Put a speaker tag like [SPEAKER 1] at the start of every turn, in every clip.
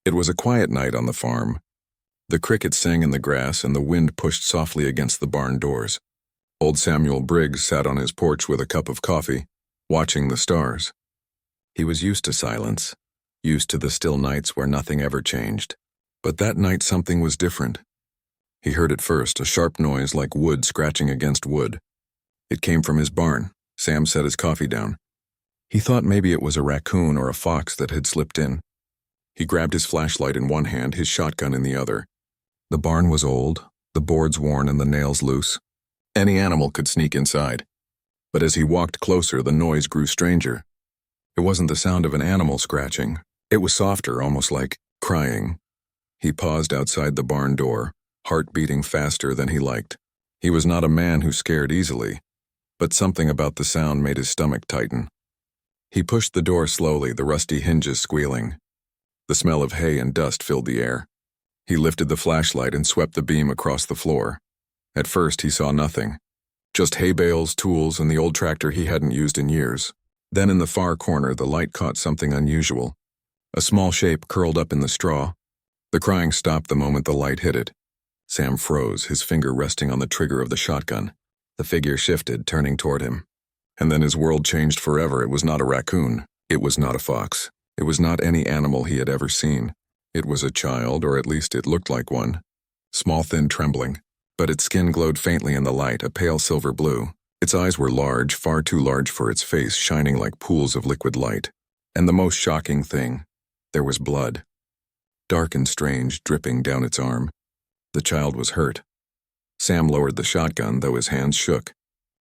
[SPEAKER 1] It was a quiet night on the farm. The crickets sang in the grass and the wind pushed softly against the barn doors. Old Samuel Briggs sat on his porch with a cup of coffee, watching the stars. He was used to silence, used to the still nights where nothing ever changed. But that night something was different. He heard at first a sharp noise like wood scratching against wood. It came from his barn. Sam set his coffee down. He thought maybe it was a raccoon or a fox that had slipped in. He grabbed his flashlight in one hand, his shotgun in the other. The barn was old, the boards worn and the nails loose. Any animal could sneak inside. But as he walked closer, the noise grew stranger. It wasn't the sound of an animal scratching. It was softer, almost like crying. He paused outside the barn door, heart beating faster than he liked. He was not a man who scared easily, but something about the sound made his stomach tighten. He pushed the door slowly, the rusty hinges squealing. The smell of hay and dust filled the air. He lifted the flashlight and swept the beam across the floor. At first he saw nothing. Just hay bales, tools, and the old tractor he hadn't used in years. Then in the far corner the light caught something unusual. A small shape curled up in the straw. The crying stopped the moment the light hit it. Sam froze, his finger resting on the trigger of the shotgun. The figure shifted, turning toward him. And then his world changed forever. It was not a raccoon. It was not a fox. It was not any animal he had ever seen. It was a child, or at least it looked like one. Small, thin, trembling. But its skin glowed faintly in the light, a pale silver blue. Its eyes were large, far too large for its face, shining like pools of liquid light. And the most shocking thing, there was blood. Dark and strange, dripping down its arm. The child was hurt. Sam lowered the shotgun, though his hands shook.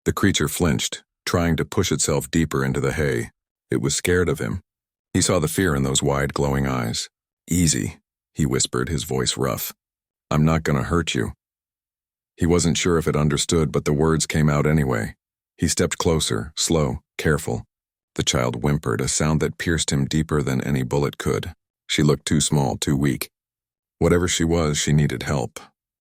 [SPEAKER 1] The creature flinched, trying to push itself deeper into the hay. It was scared of him. He saw the fear in those wide, glowing eyes. "Easy," he whispered, his voice rough. "I'm not gonna hurt you." He wasn't sure if it understood, but the words came out anyway. He stepped closer, slow, careful. The child whimpered, a sound that pierced him deeper than any bullet could. She looked too small, too weak. Whatever she was, she needed help.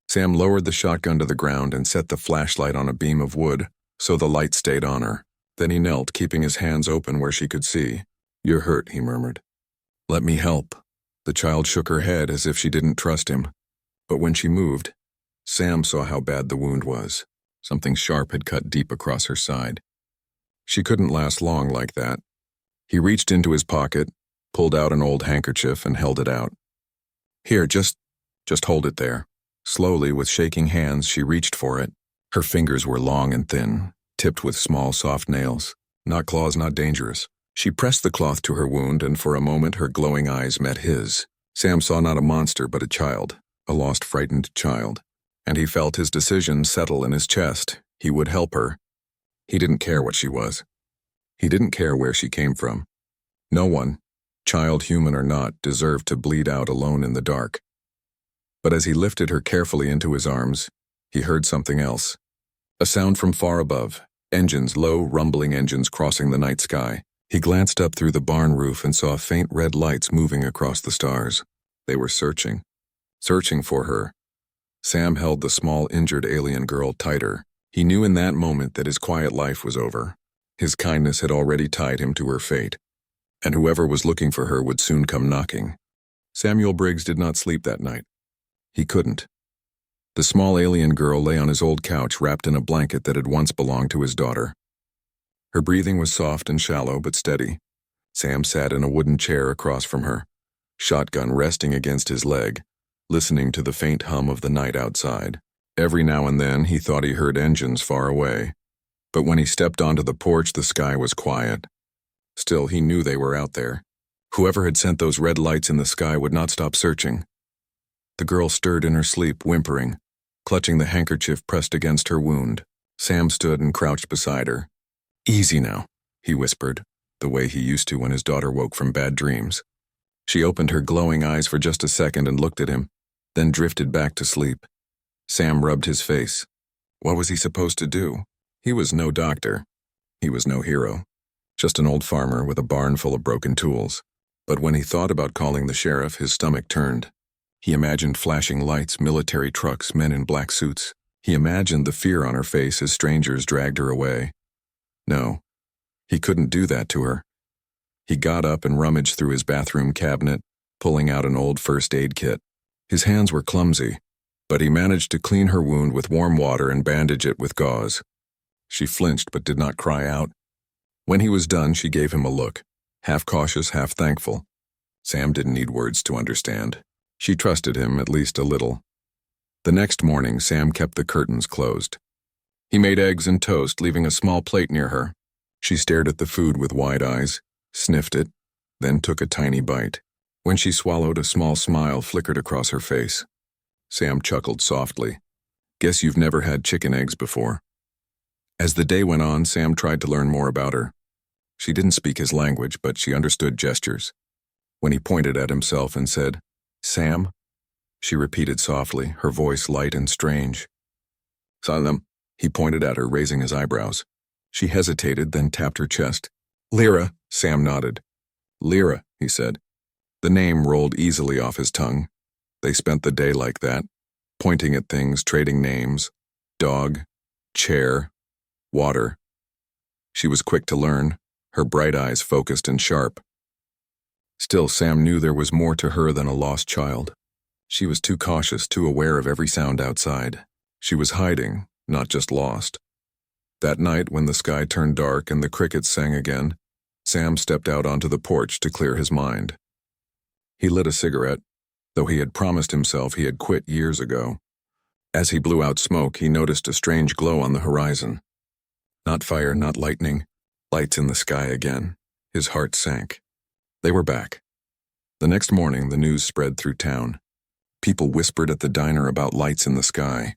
[SPEAKER 1] Sam lowered the shotgun to the ground and set the flashlight on a beam of wood, so the light stayed on her. Then he knelt, keeping his hands open where she could see. "You're hurt," he murmured. "Let me help." The child shook her head as if she didn't trust him. But when she moved, Sam saw how bad the wound was. Something sharp had cut deep across her side. She couldn't last long like that. He reached into his pocket, pulled out an old handkerchief and held it out. "Here, just hold it there." Slowly, with shaking hands, she reached for it. Her fingers were long and thin, tipped with small, soft nails. Not claws, not dangerous. She pressed the cloth to her wound, and for a moment her glowing eyes met his. Sam saw not a monster, but a child, a lost, frightened child. And he felt his decision settle in his chest. He would help her. He didn't care what she was. He didn't care where she came from. No one, child, human or not, deserved to bleed out alone in the dark. But as he lifted her carefully into his arms, he heard something else. A sound from far above, engines, low, rumbling engines crossing the night sky. He glanced up through the barn roof and saw faint red lights moving across the stars. They were searching for her. Sam held the small, injured alien girl tighter. He knew in that moment that his quiet life was over. His kindness had already tied him to her fate. And whoever was looking for her would soon come knocking. Samuel Briggs did not sleep that night. He couldn't. The small alien girl lay on his old couch wrapped in a blanket that had once belonged to his daughter. Her breathing was soft and shallow but steady. Sam sat in a wooden chair across from her, shotgun resting against his leg, listening to the faint hum of the night outside. Every now and then he thought he heard engines far away, but when he stepped onto the porch the sky was quiet. Still, he knew they were out there. Whoever had sent those red lights in the sky would not stop searching. The girl stirred in her sleep, whimpering, clutching the handkerchief pressed against her wound. Sam stood and crouched beside her. "Easy now," he whispered, the way he used to when his daughter woke from bad dreams. She opened her glowing eyes for just a second and looked at him, then drifted back to sleep. Sam rubbed his face. What was he supposed to do? He was no doctor. He was no hero. Just an old farmer with a barn full of broken tools. But when he thought about calling the sheriff, his stomach turned. He imagined flashing lights, military trucks, men in black suits. He imagined the fear on her face as strangers dragged her away. No, he couldn't do that to her. He got up and rummaged through his bathroom cabinet, pulling out an old first aid kit. His hands were clumsy, but he managed to clean her wound with warm water and bandage it with gauze. She flinched but did not cry out. When he was done, she gave him a look, half cautious, half thankful. Sam didn't need words to understand. She trusted him at least a little. The next morning, Sam kept the curtains closed. He made eggs and toast, leaving a small plate near her. She stared at the food with wide eyes, sniffed it, then took a tiny bite. When she swallowed, a small smile flickered across her face. Sam chuckled softly. "Guess you've never had chicken eggs before." As the day went on, Sam tried to learn more about her. She didn't speak his language, but she understood gestures. When he pointed at himself and said, "Sam," she repeated softly, her voice light and strange. "Salem," he pointed at her, raising his eyebrows. She hesitated, then tapped her chest. "Lyra," Sam nodded. "Lyra," he said. The name rolled easily off his tongue. They spent the day like that, pointing at things, trading names. Dog, chair, water. She was quick to learn, her bright eyes focused and sharp. Still, Sam knew there was more to her than a lost child. She was too cautious, too aware of every sound outside. She was hiding, not just lost. That night, when the sky turned dark and the crickets sang again, Sam stepped out onto the porch to clear his mind. He lit a cigarette, though he had promised himself he had quit years ago. As he blew out smoke, he noticed a strange glow on the horizon. Not fire, not lightning, lights in the sky again. His heart sank. They were back. The next morning, the news spread through town. People whispered at the diner about lights in the sky.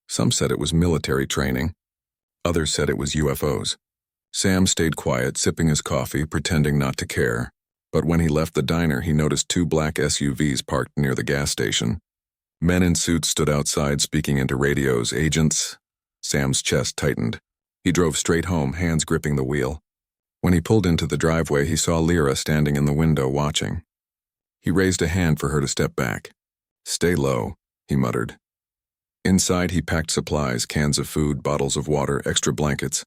[SPEAKER 1] Some said it was military training. Others said it was UFOs. Sam stayed quiet, sipping his coffee, pretending not to care. But when he left the diner, he noticed 2 black SUVs parked near the gas station. Men in suits stood outside, speaking into radios. "Agents." Sam's chest tightened. He drove straight home, hands gripping the wheel. When he pulled into the driveway, he saw Lyra standing in the window, watching. He raised a hand for her to step back. "Stay low," he muttered. Inside, he packed supplies, cans of food, bottles of water, extra blankets.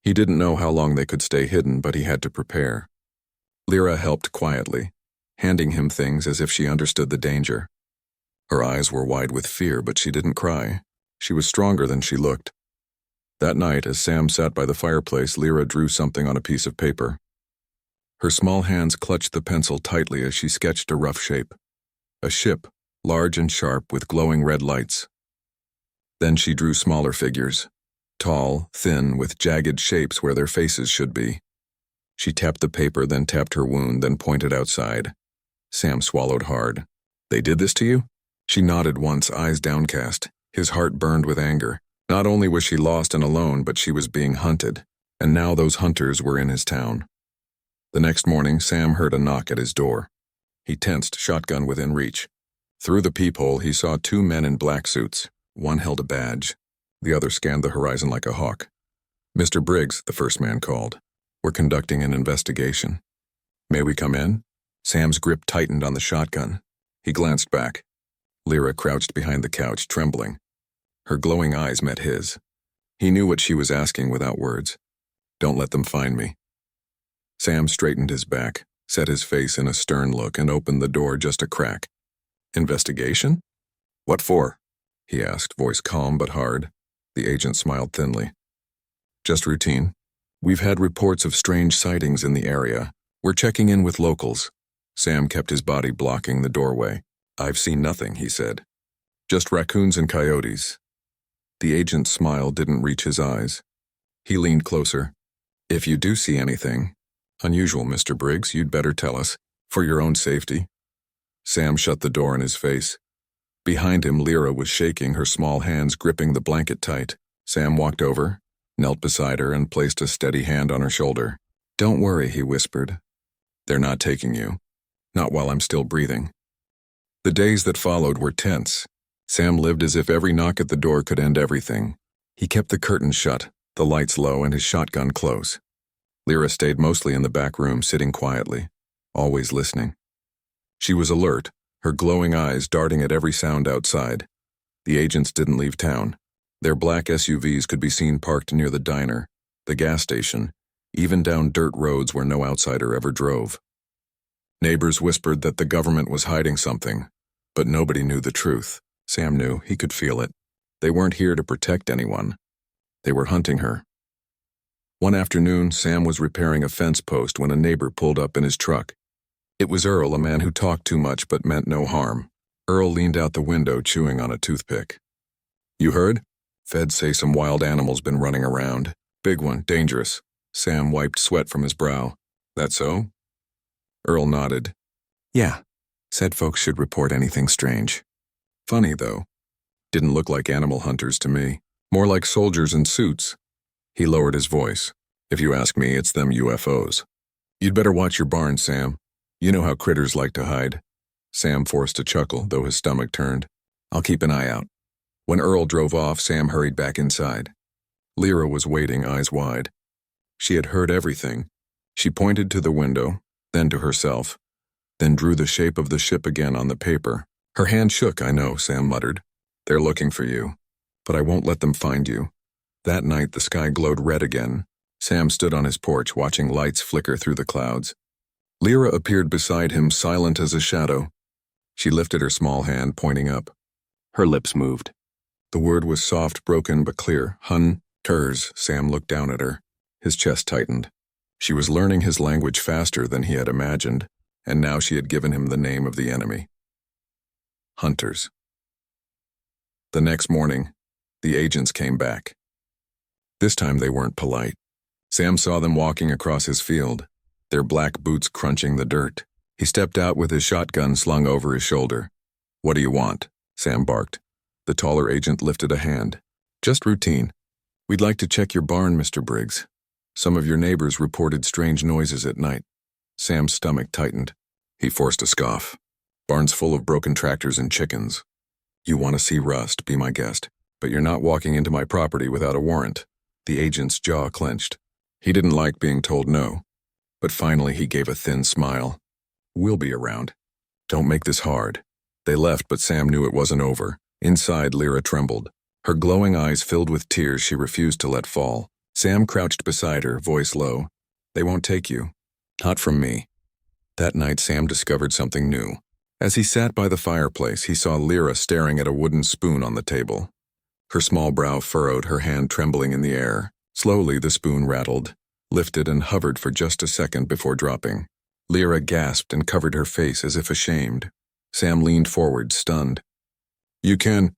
[SPEAKER 1] He didn't know how long they could stay hidden, but he had to prepare. Lyra helped quietly, handing him things as if she understood the danger. Her eyes were wide with fear, but she didn't cry. She was stronger than she looked. That night, as Sam sat by the fireplace, Lyra drew something on a piece of paper. Her small hands clutched the pencil tightly as she sketched a rough shape. A ship, large and sharp, with glowing red lights. Then she drew smaller figures, tall, thin, with jagged shapes where their faces should be. She tapped the paper, then tapped her wound, then pointed outside. Sam swallowed hard. "They did this to you?" She nodded once, eyes downcast. His heart burned with anger. Not only was she lost and alone, but she was being hunted, and now those hunters were in his town. The next morning, Sam heard a knock at his door. He tensed, shotgun within reach. Through the peephole, he saw 2 men in black suits. One held a badge. The other scanned the horizon like a hawk. "Mr. Briggs," the first man called. "We're conducting an investigation." "May we come in?" Sam's grip tightened on the shotgun. He glanced back. Lyra crouched behind the couch, trembling. Her glowing eyes met his. He knew what she was asking without words. "Don't let them find me." Sam straightened his back, set his face in a stern look, and opened the door just a crack. "Investigation? What for?" he asked, voice calm but hard. The agent smiled thinly. "Just routine. We've had reports of strange sightings in the area. We're checking in with locals." Sam kept his body blocking the doorway. "I've seen nothing," he said. "Just raccoons and coyotes." The agent's smile didn't reach his eyes. He leaned closer. "If you do see anything unusual, Mr. Briggs, you'd better tell us, for your own safety." Sam shut the door in his face. Behind him, Lyra was shaking, her small hands gripping the blanket tight. Sam walked over, knelt beside her, and placed a steady hand on her shoulder. "Don't worry," he whispered. "They're not taking you. Not while I'm still breathing." The days that followed were tense. Sam lived as if every knock at the door could end everything. He kept the curtains shut, the lights low, and his shotgun close. Lyra stayed mostly in the back room, sitting quietly, always listening. She was alert, her glowing eyes darting at every sound outside. The agents didn't leave town. Their black SUVs could be seen parked near the diner, the gas station, even down dirt roads where no outsider ever drove. Neighbors whispered that the government was hiding something, but nobody knew the truth. Sam knew, he could feel it. They weren't here to protect anyone. They were hunting her. One afternoon, Sam was repairing a fence post when a neighbor pulled up in his truck. It was Earl, a man who talked too much but meant no harm. Earl leaned out the window, chewing on a toothpick. "You heard? Feds say some wild animal's been running around. Big one, dangerous." Sam wiped sweat from his brow. "That so?" Earl nodded. "Yeah. Said folks should report anything strange. Funny, though. Didn't look like animal hunters to me. More like soldiers in suits." He lowered his voice. "If you ask me, it's them UFOs. You'd better watch your barn, Sam. You know how critters like to hide." Sam forced a chuckle, though his stomach turned. "I'll keep an eye out." When Earl drove off, Sam hurried back inside. Lyra was waiting, eyes wide. She had heard everything. She pointed to the window, then to herself, then drew the shape of the ship again on the paper. Her hand shook. "I know," Sam muttered. "They're looking for you, but I won't let them find you." That night, the sky glowed red again. Sam stood on his porch, watching lights flicker through the clouds. Lyra appeared beside him, silent as a shadow. She lifted her small hand, pointing up. Her lips moved. The word was soft, broken, but clear. "Hunters." Sam looked down at her. His chest tightened. She was learning his language faster than he had imagined, and now she had given him the name of the enemy. Hunters. The next morning, the agents came back. This time they weren't polite. Sam saw them walking across his field, their black boots crunching the dirt. He stepped out with his shotgun slung over his shoulder. "What do you want?" Sam barked. The taller agent lifted a hand. "Just routine. We'd like to check your barn, Mr. Briggs. Some of your neighbors reported strange noises at night." Sam's stomach tightened. He forced a scoff. "Barn's full of broken tractors and chickens. You want to see rust, be my guest, but you're not walking into my property without a warrant." The agent's jaw clenched. He didn't like being told no, but finally he gave a thin smile. "We'll be around. Don't make this hard." They left, but Sam knew it wasn't over. Inside, Lyra trembled. Her glowing eyes filled with tears she refused to let fall. Sam crouched beside her, voice low. "They won't take you. Not from me." That night, Sam discovered something new. As he sat by the fireplace, he saw Lyra staring at a wooden spoon on the table. Her small brow furrowed, her hand trembling in the air. Slowly, the spoon rattled, lifted and hovered for just a second before dropping. Lyra gasped and covered her face as if ashamed. Sam leaned forward, stunned. "You can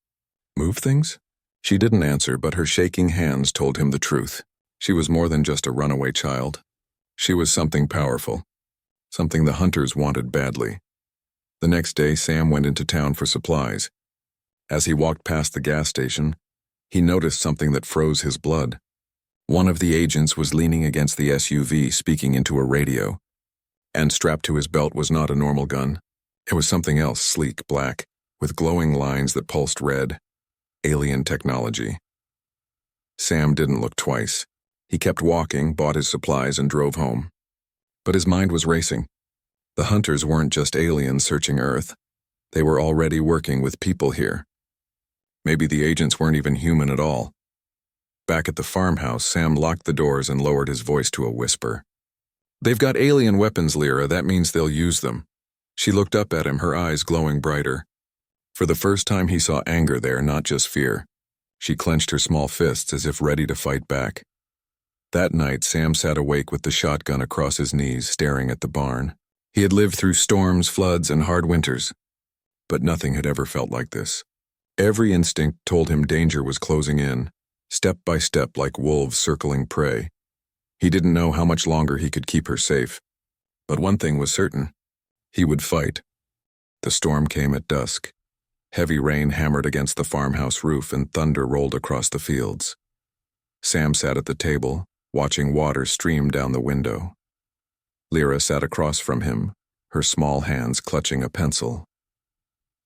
[SPEAKER 1] move things?" She didn't answer, but her shaking hands told him the truth. She was more than just a runaway child. She was something powerful, something the hunters wanted badly. The next day, Sam went into town for supplies. As he walked past the gas station, he noticed something that froze his blood. One of the agents was leaning against the SUV, speaking into a radio. And strapped to his belt was not a normal gun. It was something else, sleek, black, with glowing lines that pulsed red. Alien technology. Sam didn't look twice. He kept walking, bought his supplies, and drove home. But his mind was racing. The hunters weren't just aliens searching Earth. They were already working with people here. Maybe the agents weren't even human at all. Back at the farmhouse, Sam locked the doors and lowered his voice to a whisper. "They've got alien weapons, Lyra. That means they'll use them." She looked up at him, her eyes glowing brighter. For the first time, he saw anger there, not just fear. She clenched her small fists as if ready to fight back. That night, Sam sat awake with the shotgun across his knees, staring at the barn. He had lived through storms, floods, and hard winters, but nothing had ever felt like this. Every instinct told him danger was closing in, step by step like wolves circling prey. He didn't know how much longer he could keep her safe, but one thing was certain. He would fight. The storm came at dusk. Heavy rain hammered against the farmhouse roof and thunder rolled across the fields. Sam sat at the table, watching water stream down the window. Lyra sat across from him, her small hands clutching a pencil.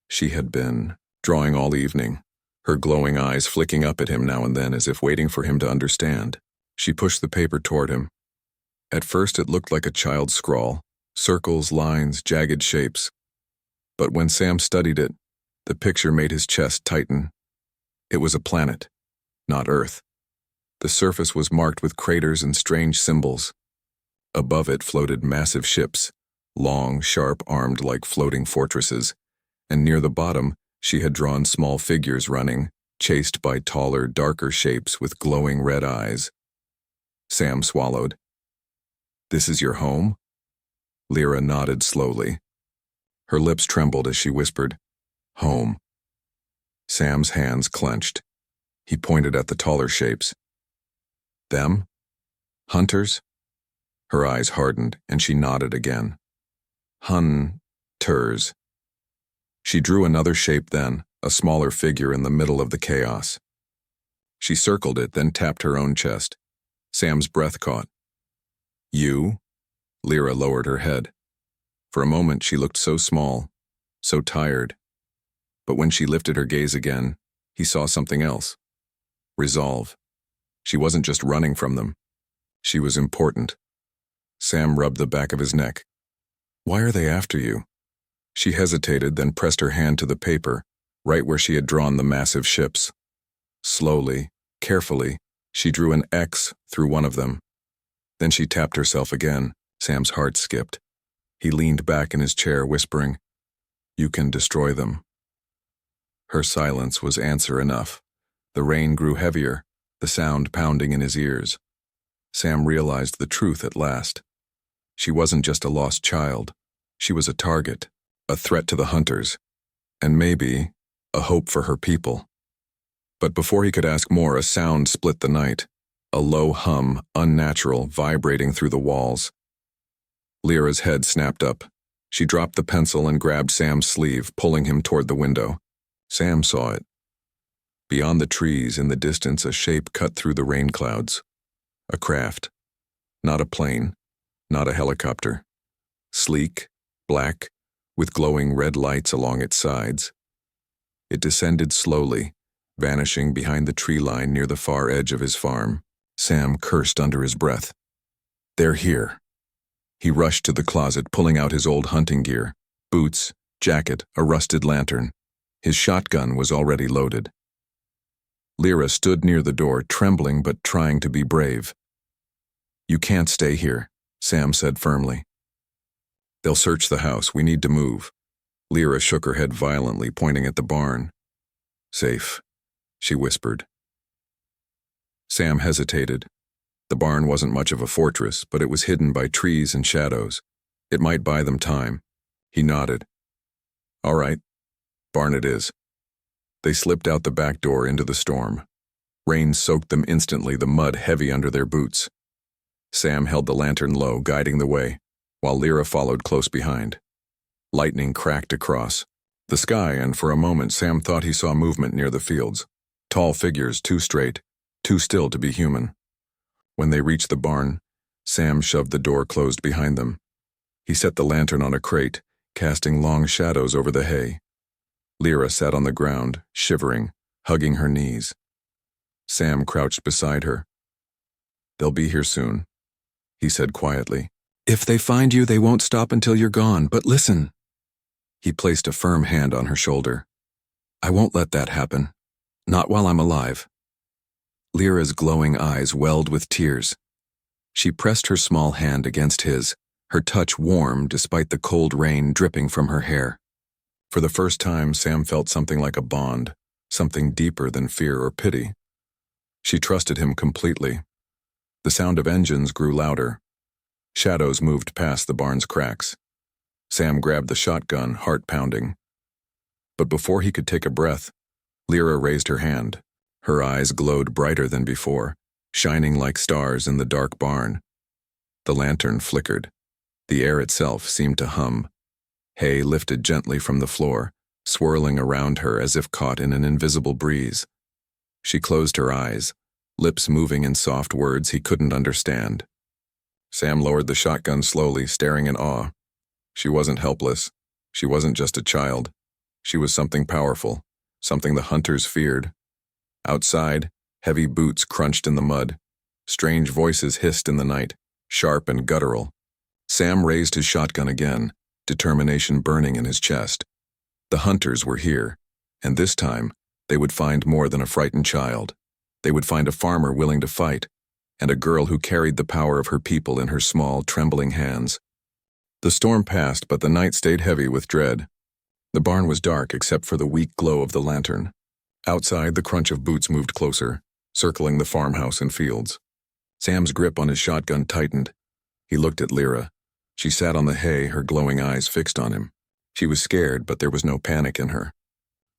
[SPEAKER 1] She had been drawing all evening, her glowing eyes flicking up at him now and then as if waiting for him to understand. She pushed the paper toward him. At first it looked like a child's scrawl, circles, lines, jagged shapes. But when Sam studied it, the picture made his chest tighten. It was a planet, not Earth. The surface was marked with craters and strange symbols. Above it floated massive ships, long, sharp-armed like floating fortresses, and near the bottom she had drawn small figures running, chased by taller, darker shapes with glowing red eyes. Sam swallowed. "This is your home?" Lyra nodded slowly. Her lips trembled as she whispered, "Home." Sam's hands clenched. He pointed at the taller shapes. "Them? Hunters?" Her eyes hardened, and she nodded again. "Hunters." She drew another shape then, a smaller figure in the middle of the chaos. She circled it, then tapped her own chest. Sam's breath caught. "You?" Lyra lowered her head. For a moment she looked so small, so tired. But when she lifted her gaze again, he saw something else. Resolve. She wasn't just running from them. She was important. Sam rubbed the back of his neck. "Why are they after you?" She hesitated, then pressed her hand to the paper, right where she had drawn the massive ships. Slowly, carefully, she drew an X through one of them. Then she tapped herself again. Sam's heart skipped. He leaned back in his chair, whispering, "You can destroy them." Her silence was answer enough. The rain grew heavier, the sound pounding in his ears. Sam realized the truth at last. She wasn't just a lost child. She was a target, a threat to the hunters, and maybe a hope for her people. But before he could ask more, a sound split the night, a low hum, unnatural, vibrating through the walls. Lyra's head snapped up. She dropped the pencil and grabbed Sam's sleeve, pulling him toward the window. Sam saw it. Beyond the trees, in the distance, a shape cut through the rain clouds. A craft. Not a plane, not a helicopter. Sleek, black, with glowing red lights along its sides. It descended slowly, vanishing behind the tree line near the far edge of his farm. Sam cursed under his breath. "They're here." He rushed to the closet, pulling out his old hunting gear, boots, jacket, a rusted lantern. His shotgun was already loaded. Lyra stood near the door, trembling but trying to be brave. "You can't stay here," Sam said firmly. "They'll search the house. We need to move." Lyra shook her head violently, pointing at the barn. "Safe," she whispered. Sam hesitated. The barn wasn't much of a fortress, but it was hidden by trees and shadows. It might buy them time. He nodded. "All right, barn it is." They slipped out the back door into the storm. Rain soaked them instantly, the mud heavy under their boots. Sam held the lantern low, guiding the way, while Lyra followed close behind. Lightning cracked across the sky, and for a moment Sam thought he saw movement near the fields. Tall figures, too straight, too still to be human. When they reached the barn, Sam shoved the door closed behind them. He set the lantern on a crate, casting long shadows over the hay. Lyra sat on the ground, shivering, hugging her knees. Sam crouched beside her. "They'll be here soon," he said quietly. "If they find you, they won't stop until you're gone, but listen." He placed a firm hand on her shoulder. "I won't let that happen. Not while I'm alive." Lyra's glowing eyes welled with tears. She pressed her small hand against his, her touch warm despite the cold rain dripping from her hair. For the first time, Sam felt something like a bond, something deeper than fear or pity. She trusted him completely. The sound of engines grew louder. Shadows moved past the barn's cracks. Sam grabbed the shotgun, heart pounding. But before he could take a breath, Lyra raised her hand. Her eyes glowed brighter than before, shining like stars in the dark barn. The lantern flickered. The air itself seemed to hum. Hay lifted gently from the floor, swirling around her as if caught in an invisible breeze. She closed her eyes, lips moving in soft words he couldn't understand. Sam lowered the shotgun slowly, staring in awe. She wasn't helpless. She wasn't just a child. She was something powerful, something the hunters feared. Outside, heavy boots crunched in the mud. Strange voices hissed in the night, sharp and guttural. Sam raised his shotgun again, determination burning in his chest. The hunters were here, and this time, they would find more than a frightened child. They would find a farmer willing to fight, and a girl who carried the power of her people in her small, trembling hands. The storm passed, but the night stayed heavy with dread. The barn was dark except for the weak glow of the lantern. Outside, the crunch of boots moved closer, circling the farmhouse and fields. Sam's grip on his shotgun tightened. He looked at Lyra. She sat on the hay, her glowing eyes fixed on him. She was scared, but there was no panic in her.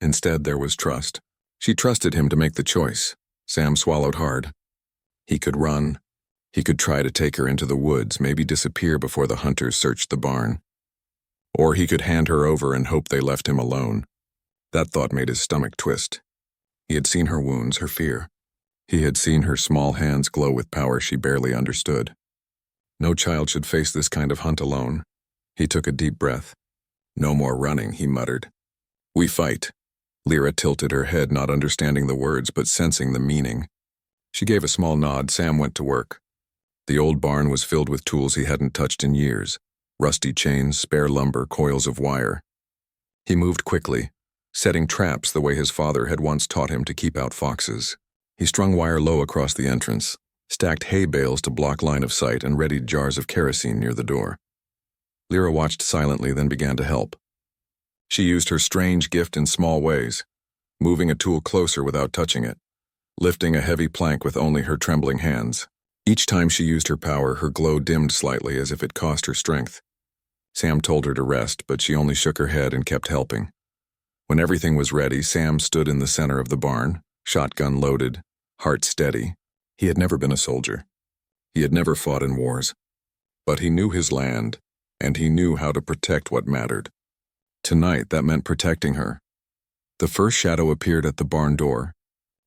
[SPEAKER 1] Instead, there was trust. She trusted him to make the choice. Sam swallowed hard. He could run. He could try to take her into the woods, maybe disappear before the hunters searched the barn. Or he could hand her over and hope they left him alone. That thought made his stomach twist. He had seen her wounds, her fear. He had seen her small hands glow with power she barely understood. No child should face this kind of hunt alone. He took a deep breath. No more running, he muttered. We fight. Lyra tilted her head, not understanding the words, but sensing the meaning. She gave a small nod. Sam went to work. The old barn was filled with tools he hadn't touched in years. Rusty chains, spare lumber, coils of wire. He moved quickly, setting traps the way his father had once taught him to keep out foxes. He strung wire low across the entrance, stacked hay bales to block line of sight, and readied jars of kerosene near the door. Lyra watched silently, then began to help. She used her strange gift in small ways, moving a tool closer without touching it, lifting a heavy plank with only her trembling hands. Each time she used her power, her glow dimmed slightly as if it cost her strength. Sam told her to rest, but she only shook her head and kept helping. When everything was ready, Sam stood in the center of the barn, shotgun loaded, heart steady. He had never been a soldier. He had never fought in wars. But he knew his land, and he knew how to protect what mattered. Tonight, that meant protecting her. The first shadow appeared at the barn door.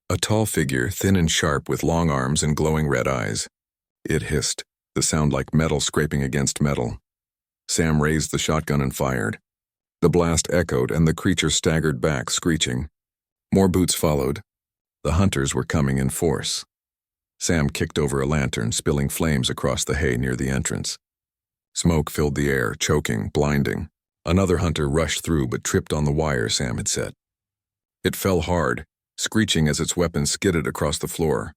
[SPEAKER 1] A tall figure, thin and sharp with long arms and glowing red eyes. It hissed, the sound like metal scraping against metal. Sam raised the shotgun and fired. The blast echoed, and the creature staggered back, screeching. More boots followed. The hunters were coming in force. Sam kicked over a lantern, spilling flames across the hay near the entrance. Smoke filled the air, choking, blinding. Another hunter rushed through but tripped on the wire Sam had set. It fell hard, screeching as its weapon skidded across the floor.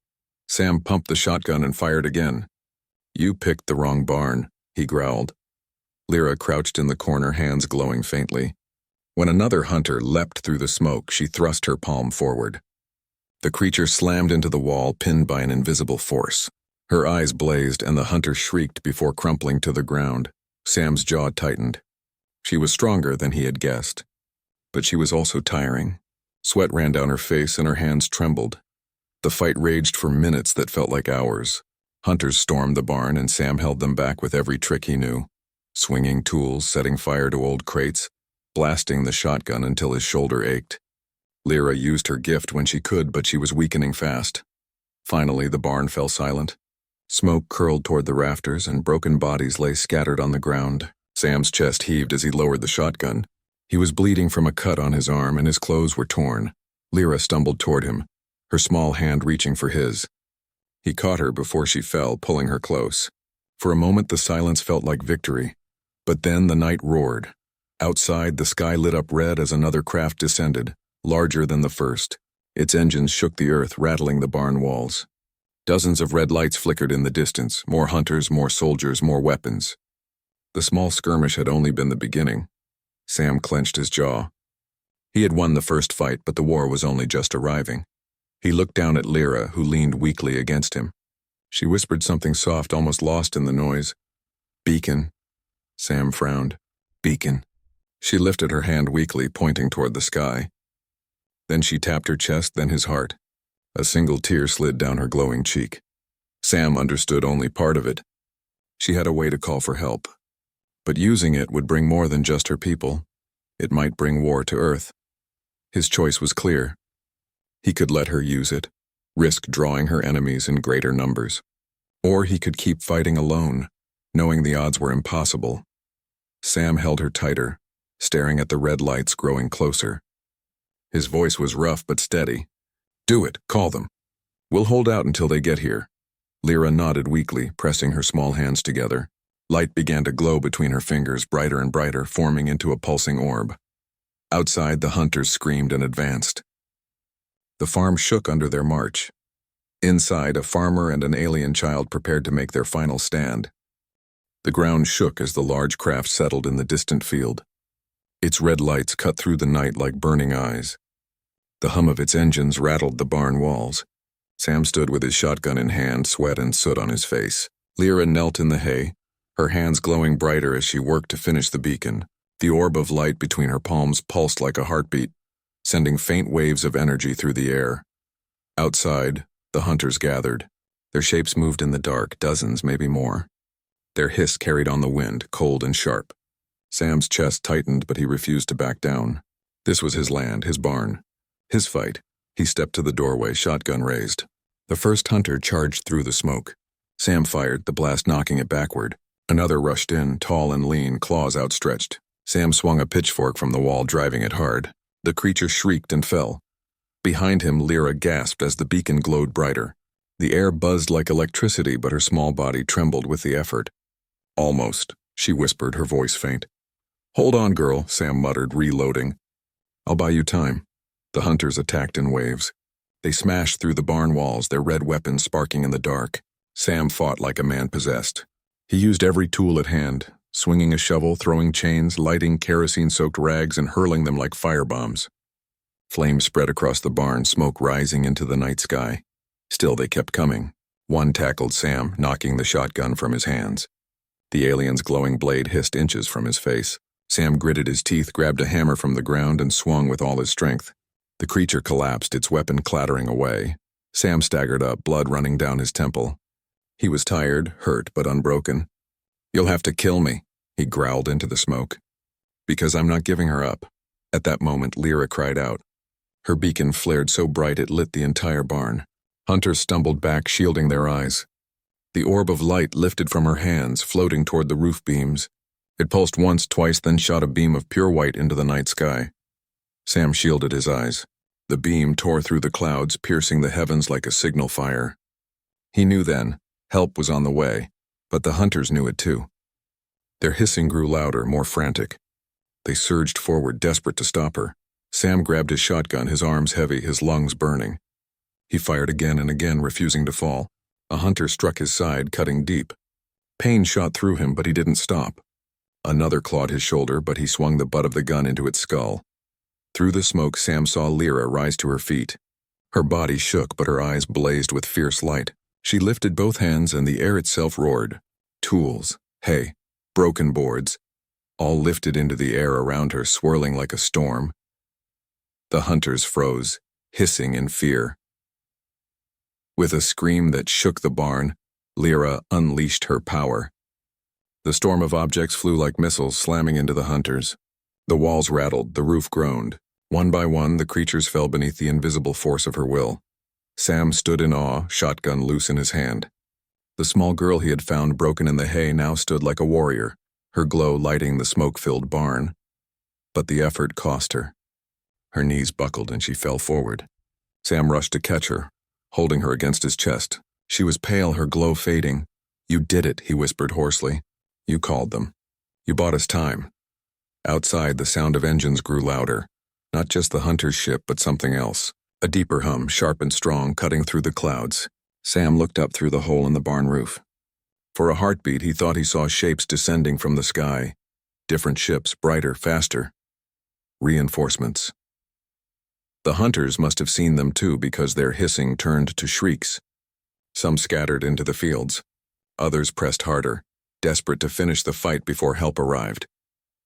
[SPEAKER 1] Sam pumped the shotgun and fired again. You picked the wrong barn, he growled. Lyra crouched in the corner, hands glowing faintly. When another hunter leapt through the smoke, she thrust her palm forward. The creature slammed into the wall, pinned by an invisible force. Her eyes blazed, and the hunter shrieked before crumpling to the ground. Sam's jaw tightened. She was stronger than he had guessed. But she was also tiring. Sweat ran down her face and her hands trembled. The fight raged for minutes that felt like hours. Hunters stormed the barn, and Sam held them back with every trick he knew. Swinging tools, setting fire to old crates, blasting the shotgun until his shoulder ached. Lyra used her gift when she could, but she was weakening fast. Finally, the barn fell silent. Smoke curled toward the rafters, and broken bodies lay scattered on the ground. Sam's chest heaved as he lowered the shotgun. He was bleeding from a cut on his arm, and his clothes were torn. Lyra stumbled toward him, her small hand reaching for his. He caught her before she fell, pulling her close. For a moment, the silence felt like victory. But then the night roared. Outside, the sky lit up red as another craft descended, larger than the first. Its engines shook the earth, rattling the barn walls. Dozens of red lights flickered in the distance, more hunters, more soldiers, more weapons. The small skirmish had only been the beginning. Sam clenched his jaw. He had won the first fight, but the war was only just arriving. He looked down at Lyra, who leaned weakly against him. She whispered something soft, almost lost in the noise. Beacon. Sam frowned. Beacon. She lifted her hand weakly, pointing toward the sky. Then she tapped her chest, then his heart. A single tear slid down her glowing cheek. Sam understood only part of it. She had a way to call for help. But using it would bring more than just her people. It might bring war to Earth. His choice was clear. He could let her use it, risk drawing her enemies in greater numbers. Or he could keep fighting alone, knowing the odds were impossible. Sam held her tighter, staring at the red lights growing closer. His voice was rough but steady. Do it, call them. We'll hold out until they get here. Lyra nodded weakly, pressing her small hands together. Light began to glow between her fingers, brighter and brighter, forming into a pulsing orb. Outside, the hunters screamed and advanced. The farm shook under their march. Inside, a farmer and an alien child prepared to make their final stand. The ground shook as the large craft settled in the distant field. Its red lights cut through the night like burning eyes. The hum of its engines rattled the barn walls. Sam stood with his shotgun in hand, sweat and soot on his face. Lyra knelt in the hay, her hands glowing brighter as she worked to finish the beacon. The orb of light between her palms pulsed like a heartbeat, sending faint waves of energy through the air. Outside, the hunters gathered. Their shapes moved in the dark, dozens, maybe more. Their hiss carried on the wind, cold and sharp. Sam's chest tightened, but he refused to back down. This was his land, his barn, his fight. He stepped to the doorway, shotgun raised. The first hunter charged through the smoke. Sam fired, the blast knocking it backward. Another rushed in, tall and lean, claws outstretched. Sam swung a pitchfork from the wall, driving it hard. The creature shrieked and fell. Behind him, Lyra gasped as the beacon glowed brighter. The air buzzed like electricity, but her small body trembled with the effort. Almost, she whispered, her voice faint. Hold on, girl, Sam muttered, reloading. I'll buy you time. The hunters attacked in waves. They smashed through the barn walls, their red weapons sparking in the dark. Sam fought like a man possessed. He used every tool at hand, swinging a shovel, throwing chains, lighting kerosene-soaked rags, and hurling them like firebombs. Flames spread across the barn, smoke rising into the night sky. Still they kept coming. One tackled Sam, knocking the shotgun from his hands. The alien's glowing blade hissed inches from his face. Sam gritted his teeth, grabbed a hammer from the ground, and swung with all his strength. The creature collapsed, its weapon clattering away. Sam staggered up, blood running down his temple. He was tired, hurt, but unbroken. You'll have to kill me, he growled into the smoke. Because I'm not giving her up. At that moment, Lyra cried out. Her beacon flared so bright it lit the entire barn. Hunters stumbled back, shielding their eyes. The orb of light lifted from her hands, floating toward the roof beams. It pulsed once, twice, then shot a beam of pure white into the night sky. Sam shielded his eyes. The beam tore through the clouds, piercing the heavens like a signal fire. He knew then, help was on the way, but the hunters knew it too. Their hissing grew louder, more frantic. They surged forward, desperate to stop her. Sam grabbed his shotgun, his arms heavy, his lungs burning. He fired again and again, refusing to fall. A hunter struck his side, cutting deep. Pain shot through him, but he didn't stop. Another clawed his shoulder, but he swung the butt of the gun into its skull. Through the smoke, Sam saw Lyra rise to her feet. Her body shook, but her eyes blazed with fierce light. She lifted both hands, and the air itself roared. Tools, hay, broken boards, all lifted into the air around her, swirling like a storm. The hunters froze, hissing in fear. With a scream that shook the barn, Lyra unleashed her power. The storm of objects flew like missiles, slamming into the hunters. The walls rattled, the roof groaned. One by one, the creatures fell beneath the invisible force of her will. Sam stood in awe, shotgun loose in his hand. The small girl he had found broken in the hay now stood like a warrior, her glow lighting the smoke-filled barn. But the effort cost her. Her knees buckled and she fell forward. Sam rushed to catch her, holding her against his chest. She was pale, her glow fading. You did it, he whispered hoarsely. You called them. You bought us time. Outside, the sound of engines grew louder. Not just the hunter's ship, but something else. A deeper hum, sharp and strong, cutting through the clouds. Sam looked up through the hole in the barn roof. For a heartbeat, he thought he saw shapes descending from the sky. Different ships, brighter, faster. Reinforcements. The hunters must have seen them too, because their hissing turned to shrieks. Some scattered into the fields. Others pressed harder, desperate to finish the fight before help arrived.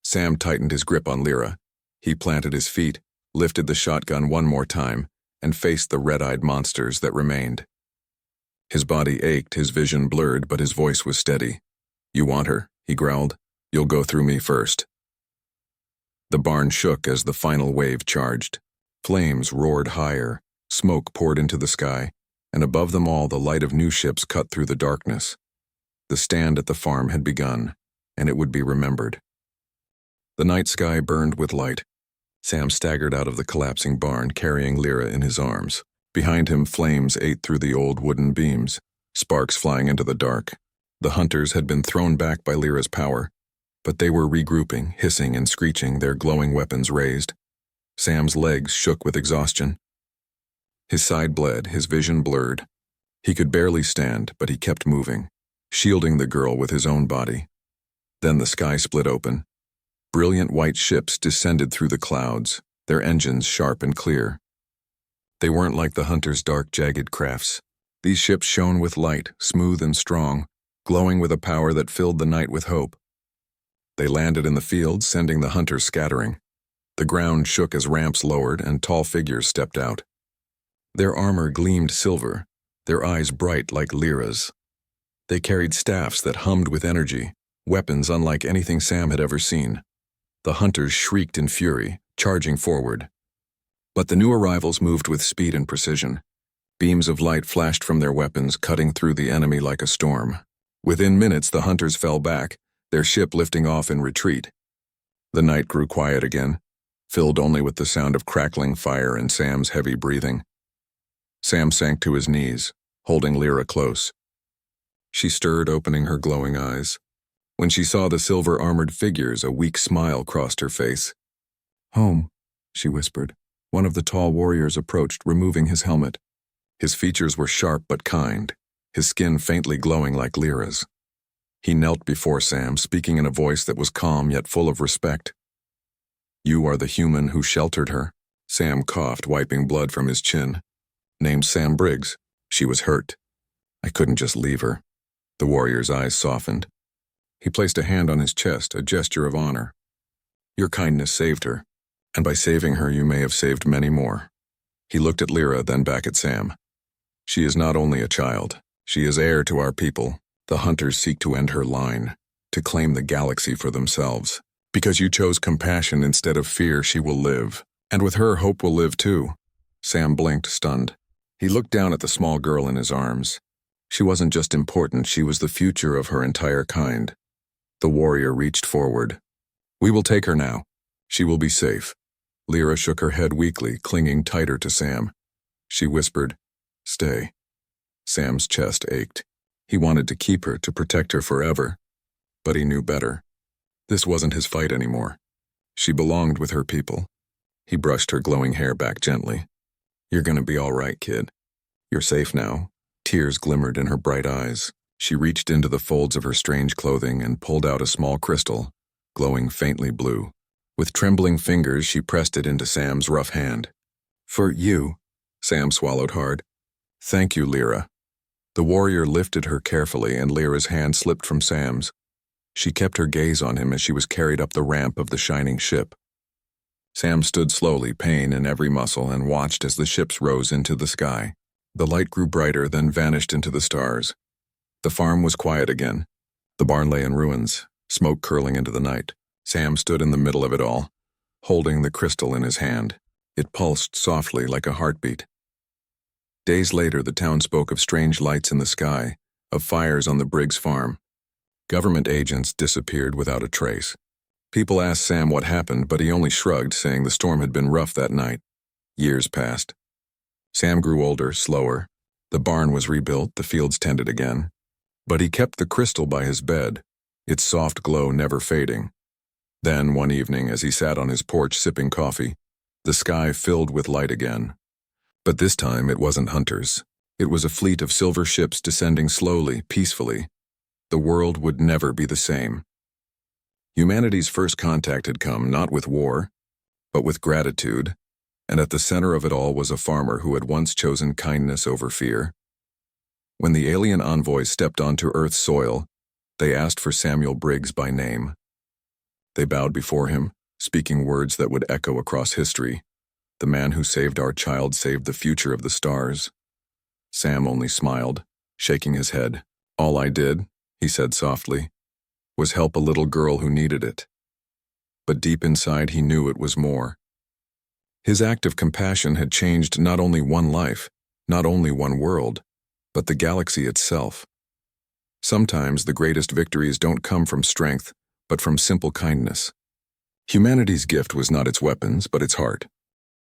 [SPEAKER 1] Sam tightened his grip on Lyra. He planted his feet, lifted the shotgun one more time, and faced the red-eyed monsters that remained. His body ached, his vision blurred, but his voice was steady. You want her, he growled. You'll go through me first. The barn shook as the final wave charged. Flames roared higher, smoke poured into the sky, and above them all the light of new ships cut through the darkness. The stand at the farm had begun, and it would be remembered. The night sky burned with light. Sam staggered out of the collapsing barn, carrying Lyra in his arms. Behind him, flames ate through the old wooden beams, sparks flying into the dark. The hunters had been thrown back by Lyra's power, but they were regrouping, hissing and screeching, their glowing weapons raised. Sam's legs shook with exhaustion. His side bled, his vision blurred. He could barely stand, but he kept moving, shielding the girl with his own body. Then the sky split open. Brilliant white ships descended through the clouds, their engines sharp and clear. They weren't like the hunters' dark, jagged crafts. These ships shone with light, smooth and strong, glowing with a power that filled the night with hope. They landed in the field, sending the hunters scattering. The ground shook as ramps lowered and tall figures stepped out. Their armor gleamed silver, their eyes bright like lyras. They carried staffs that hummed with energy, weapons unlike anything Sam had ever seen. The hunters shrieked in fury, charging forward. But the new arrivals moved with speed and precision. Beams of light flashed from their weapons, cutting through the enemy like a storm. Within minutes, the hunters fell back, their ship lifting off in retreat. The night grew quiet again, filled only with the sound of crackling fire and Sam's heavy breathing. Sam sank to his knees, holding Lyra close. She stirred, opening her glowing eyes. When she saw the silver-armored figures, a weak smile crossed her face. "Home," she whispered. One of the tall warriors approached, removing his helmet. His features were sharp but kind, his skin faintly glowing like Lyra's. He knelt before Sam, speaking in a voice that was calm yet full of respect. "You are the human who sheltered her." Sam coughed, wiping blood from his chin. "Named Sam Briggs. She was hurt. I couldn't just leave her." The warrior's eyes softened. He placed a hand on his chest, a gesture of honor. "Your kindness saved her, and by saving her you may have saved many more." He looked at Lyra, then back at Sam. "She is not only a child, she is heir to our people. The hunters seek to end her line, to claim the galaxy for themselves. Because you chose compassion instead of fear, she will live. And with her, hope will live too." Sam blinked, stunned. He looked down at the small girl in his arms. She wasn't just important, she was the future of her entire kind. The warrior reached forward. "We will take her now. She will be safe." Lyra shook her head weakly, clinging tighter to Sam. She whispered, "Stay." Sam's chest ached. He wanted to keep her, to protect her forever. But he knew better. This wasn't his fight anymore. She belonged with her people. He brushed her glowing hair back gently. "You're gonna be all right, kid. You're safe now." Tears glimmered in her bright eyes. She reached into the folds of her strange clothing and pulled out a small crystal, glowing faintly blue. With trembling fingers, she pressed it into Sam's rough hand. "For you." Sam swallowed hard. "Thank you, Lyra." The warrior lifted her carefully, and Lyra's hand slipped from Sam's. She kept her gaze on him as she was carried up the ramp of the shining ship. Sam stood slowly, pain in every muscle, and watched as the ships rose into the sky. The light grew brighter, then vanished into the stars. The farm was quiet again. The barn lay in ruins, smoke curling into the night. Sam stood in the middle of it all, holding the crystal in his hand. It pulsed softly like a heartbeat. Days later, the town spoke of strange lights in the sky, of fires on the Briggs farm. Government agents disappeared without a trace. People asked Sam what happened, but he only shrugged, saying the storm had been rough that night. Years passed. Sam grew older, slower. The barn was rebuilt, the fields tended again. But he kept the crystal by his bed, its soft glow never fading. Then, one evening, as he sat on his porch sipping coffee, the sky filled with light again. But this time it wasn't hunters. It was a fleet of silver ships descending slowly, peacefully. The world would never be the same. Humanity's first contact had come not with war, but with gratitude, and at the center of it all was a farmer who had once chosen kindness over fear. When the alien envoys stepped onto Earth's soil, they asked for Samuel Briggs by name. They bowed before him, speaking words that would echo across history. "The man who saved our child saved the future of the stars." Sam only smiled, shaking his head. "All I did," he said softly, "was help a little girl who needed it." But deep inside he knew it was more. His act of compassion had changed not only one life, not only one world, but the galaxy itself. Sometimes the greatest victories don't come from strength, but from simple kindness. Humanity's gift was not its weapons, but its heart.